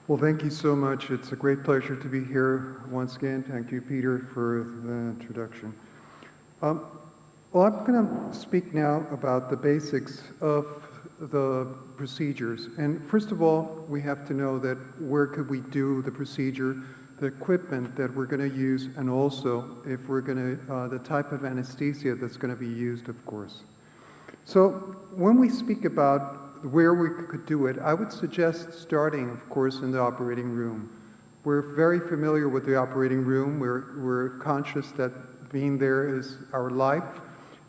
Well, thank you so much. It's a great pleasure to be here once again. Thank you, Peter, for the introduction. Well, I'm going to speak now about the basics of the procedures. And first of all, we have to know that where could we do the procedure, the equipment that we're going to use, and also if we're going to, the type of anesthesia that's going to be used, of course. So when we speak about where we could do it, I would suggest starting, of course, in the operating room. We're very familiar with the operating room. We're conscious that being there is our life.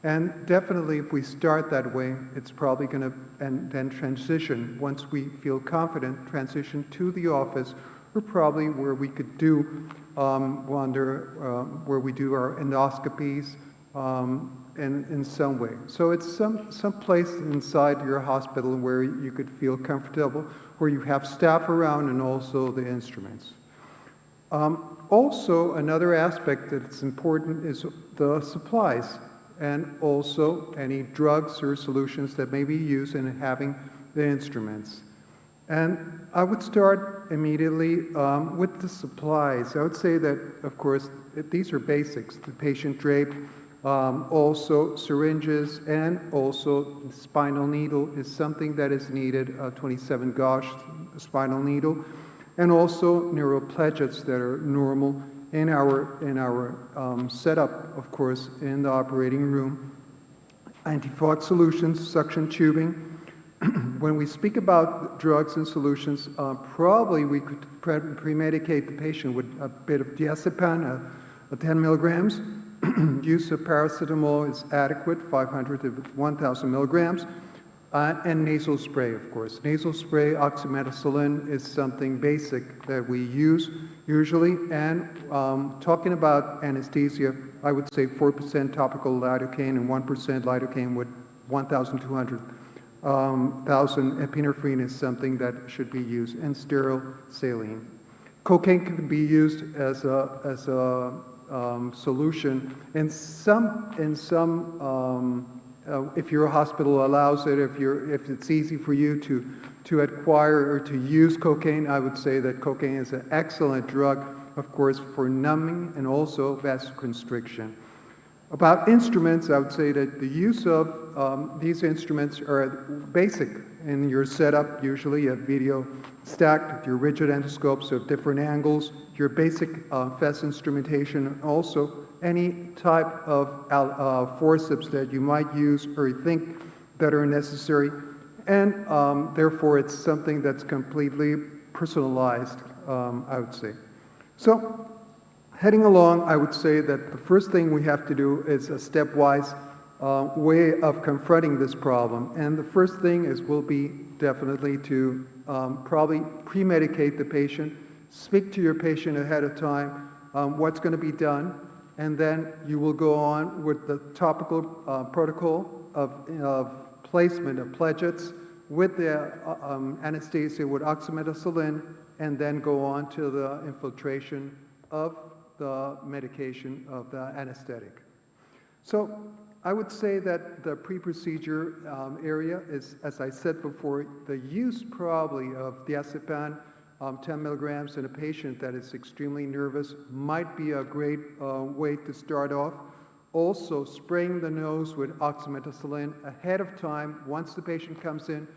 And definitely, if we start that way, it's probably going to, and then transition, once we feel confident, transition to the office, or probably where we could do, where we do our endoscopies, in some way. So it's some place inside your hospital where you could feel comfortable, where you have staff around and also the instruments. Also, another aspect that's important is the supplies, and also any drugs or solutions that may be used in having the instruments. And I would start immediately with the supplies. I would say that, of course, these are basics. The patient drape, also syringes, and also spinal needle is something that is needed, 27 gauge spinal needle, and also neuroplegics that are normal in our setup, of course, in the operating room. Antifog solutions, suction tubing. When we speak about drugs and solutions, probably we could premedicate the patient with a bit of diazepam, 10 milligrams. Use of paracetamol is adequate, 500 to 1,000 milligrams, and nasal spray, of course. Nasal spray, oxymetazoline is something basic that we use usually. And talking about anesthesia, I would say 4% topical lidocaine and 1% lidocaine with 1,200 epinephrine is something that should be used, and sterile saline. Cocaine can be used as a solution. If your hospital allows it, if it's easy for you to acquire or to use cocaine, I would say that cocaine is an excellent drug, of course, for numbing and also vasoconstriction. About instruments, I would say that the use of these instruments are basic in your setup. Usually you have video stacked, your rigid endoscopes of different angles, your basic FES instrumentation, and also any type of forceps that you might use or think that are necessary. And therefore, it's something that's completely personalized, I would say. So, heading along, I would say that the first thing we have to do is a stepwise way of confronting this problem. And the first thing will be definitely to probably pre-medicate the patient, speak to your patient ahead of time, what's going to be done, and then you will go on with the topical protocol of placement of pledgets with the anesthesia with oxymetazoline, and then go on to the infiltration of the medication of the anesthetic. So I would say that the pre-procedure area is, as I said before, the use probably of diazepam, 10 milligrams in a patient that is extremely nervous might be a great way to start off. Also, spraying the nose with oxymetazoline ahead of time once the patient comes in.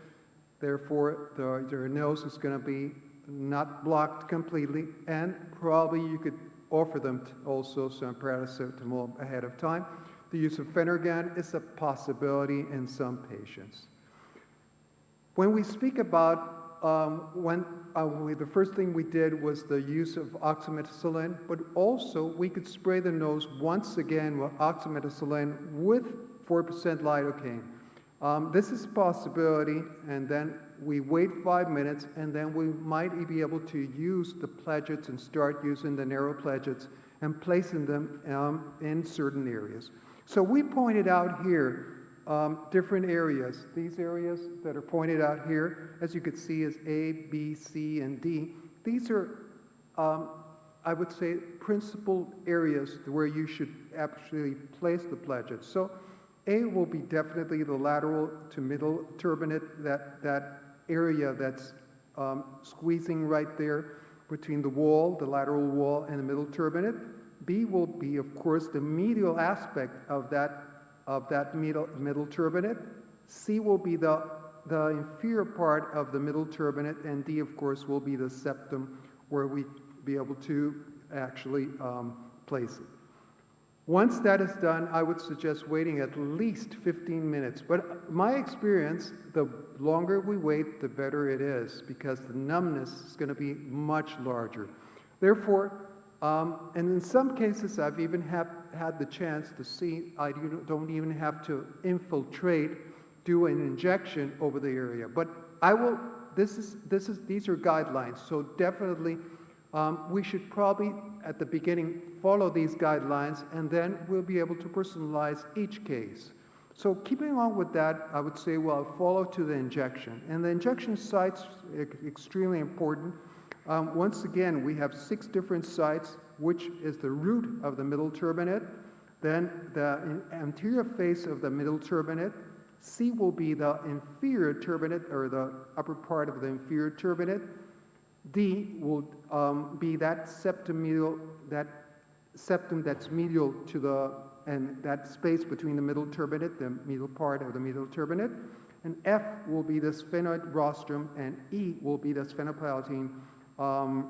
Therefore, their nose is going to be not blocked completely, and probably you could offer them also some paracetamol ahead of time. The use of Fenergan is a possibility in some patients. When we speak about the first thing we did was the use of oxymetazoline, but also we could spray the nose once again with oxymetazoline with 4% lidocaine. This is a possibility, and then we wait 5 minutes, and then we might be able to use the pledgets and start using the narrow pledgets and placing them in certain areas. So we pointed out here different areas. These areas that are pointed out here, as you can see, is A, B, C, and D. These are, I would say, principal areas where you should actually place the pledgets. So A will be definitely the lateral to middle turbinate, that area that's squeezing right there between the wall, the lateral wall, and the middle turbinate. B will be, of course, the medial aspect of that middle turbinate. C will be the inferior part of the middle turbinate, and D, of course, will be the septum where we be able to actually place it. Once that is done, I would suggest waiting at least 15 minutes. But my experience, the longer we wait, the better it is, because the numbness is going to be much larger. Therefore, and in some cases, I've even had the chance to see, I don't even have to infiltrate, do an injection over the area. But I will, these are guidelines, so definitely we should probably, at the beginning, follow these guidelines, and then we'll be able to personalize each case. So keeping on with that, I would say, well, follow to the injection. And the injection site's extremely important. Once again, we have 6 different sites, which is the root of the middle turbinate, then the anterior face of the middle turbinate. C will be the inferior turbinate, or the upper part of the inferior turbinate. D will be that septum that's medial to and that space between the middle turbinate, the medial part of the middle turbinate. And F will be the sphenoid rostrum, and E will be the sphenopalatine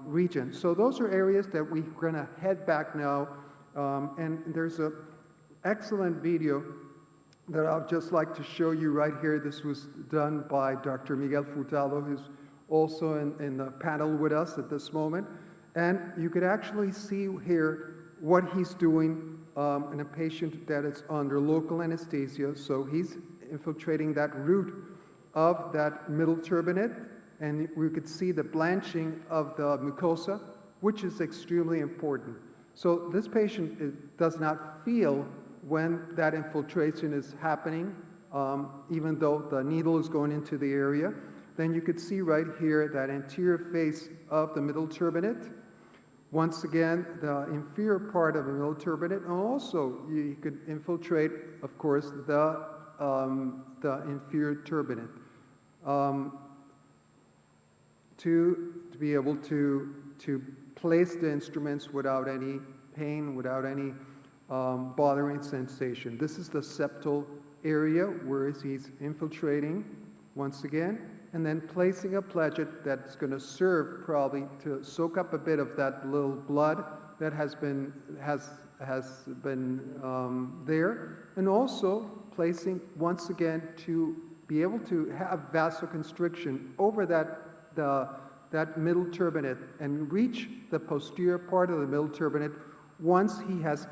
region. So those are areas that we're going to head back now. And there's an excellent video that I'd just like to show you right here. This was done by Dr. Miguel Furtado, who's also in the panel with us at this moment. And you could actually see here what he's doing in a patient that is under local anesthesia. So he's infiltrating that root of that middle turbinate, and we could see the blanching of the mucosa, which is extremely important. So this patient does not feel when that infiltration is happening, even though the needle is going into the area. Then you could see right here that anterior face of the middle turbinate. Once again, the inferior part of the middle turbinate, and also you could infiltrate, of course, the inferior turbinate to be able to place the instruments without any pain, without any bothering sensation. This is the septal area where he's infiltrating once again, and then placing a pledget that's going to serve probably to soak up a bit of that little blood that has been there, and also placing once again to be able to have vasoconstriction over that middle turbinate and reach the posterior part of the middle turbinate once he has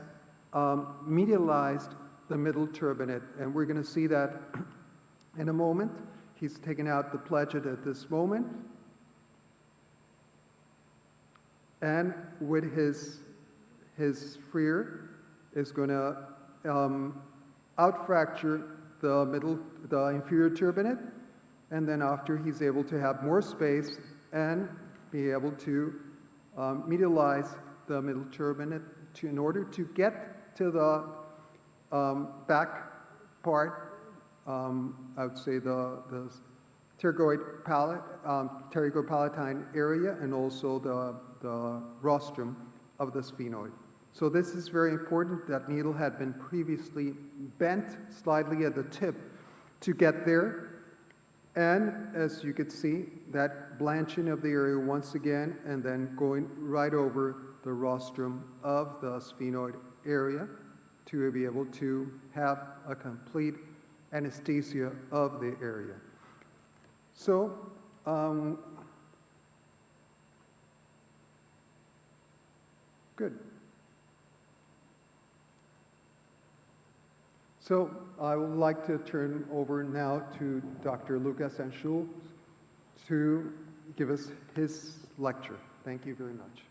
medialized the middle turbinate. And we're going to see that in a moment. He's taken out the pledget at this moment. And with his freer is going to outfracture the inferior turbinate, and then after he's able to have more space and be able to medialize the middle turbinate in order to get to the back part. I would say the pterygopalatine area, and also the rostrum of the sphenoid. So this is very important. That needle had been previously bent slightly at the tip to get there. And as you could see, that blanching of the area once again, and then going right over the rostrum of the sphenoid area to be able to have a complete anesthesia of the area. So, good. So I would like to turn over now to Dr. Lucas Anschul to give us his lecture. Thank you very much.